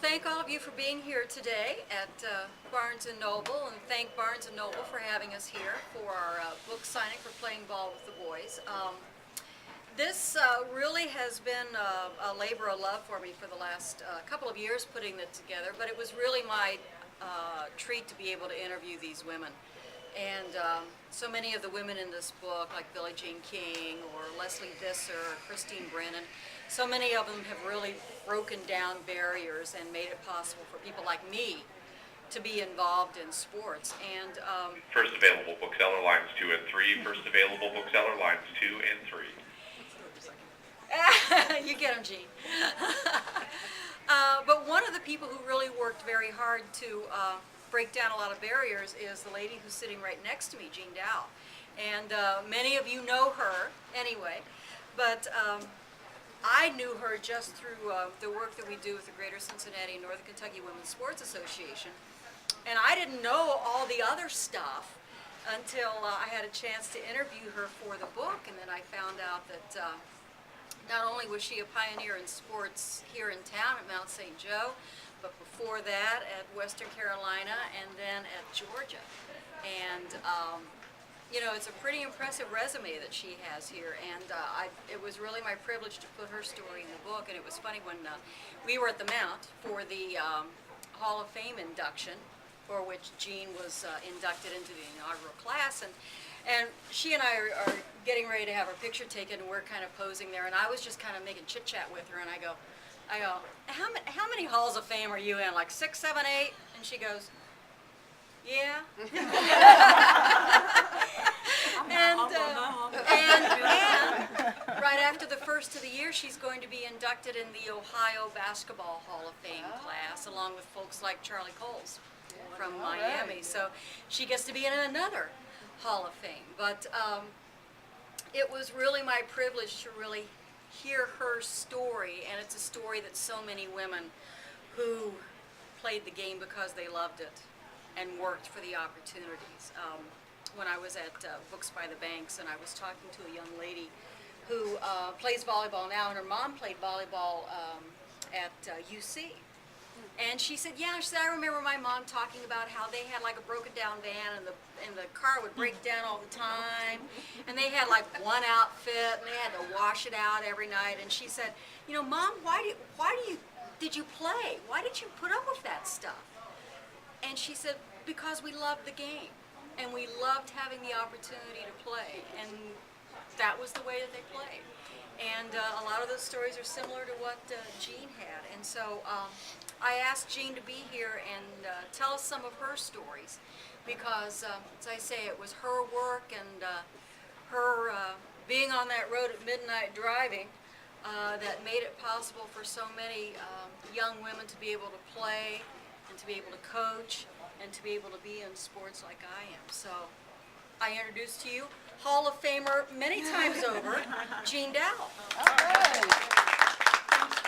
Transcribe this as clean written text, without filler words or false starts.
thank all of you for being here today at Barnes & Noble, and thank Barnes & Noble for having us here for our book signing for Playing Ball with the Boys. This really has been a labor of love for me for the last couple of years putting it together, but it was really my treat to be able to interview these women. And so many of the women in this book, like Billie Jean King or Leslie Visser, Christine Brennan, so many of them have really broken down barriers and made it possible for people like me to be involved in sports. And first available bookseller lines 2 and 3. First available bookseller lines 2 and 3. You get them, Gene. But one of the people who really worked very hard to break down a lot of barriers is the lady who's sitting right next to me, Jean Dow. And many of you know her anyway, but I knew her just through the work that we do with the Greater Cincinnati and Northern Kentucky Women's Sports Association. And I didn't know all the other stuff until I had a chance to interview her for the book, and then I found out that not only was she a pioneer in sports here in town at Mount St. Joe, but before that at Western Carolina and then at Georgia. And you know, it's a pretty impressive resume that she has here, and it was really my privilege to put her story in the book. And it was funny when we were at the Mount for the Hall of Fame induction, for which Jean was inducted into the inaugural class, and she and I are getting ready to have our picture taken, and we're kind of posing there, and I was just kind of making chit-chat with her, and I go, how many Halls of Fame are you in, like 6, 7, 8? And she goes, yeah. And right after the first of the year, she's going to be inducted in the Ohio Basketball Hall of Fame class, along with folks like Charlie Coles from Miami. So she gets to be in another Hall of Fame. But it was really my privilege to really hear her story, and it's a story that so many women who played the game because they loved it and worked for the opportunities. When I was at Books by the Banks, and I was talking to a young lady who plays volleyball now, and her mom played volleyball at UC. And she said, yeah, she said, I remember my mom talking about how they had like a broken down van, and the car would break down all the time, and they had like one outfit, and they had to wash it out every night. And she said, you know, Mom, did you play? Why did you put up with that stuff? And she said, because we loved the game, and we loved having the opportunity to play, and that was the way that they played. And a lot of those stories are similar to what Jean had. And so I asked Jean to be here and tell us some of her stories, because, as I say, it was her work and her being on that road at midnight driving that made it possible for so many young women to be able to play and to be able to coach and to be able to be in sports like I am. So I introduce to you Hall of Famer many times over, Jean Dow. All right.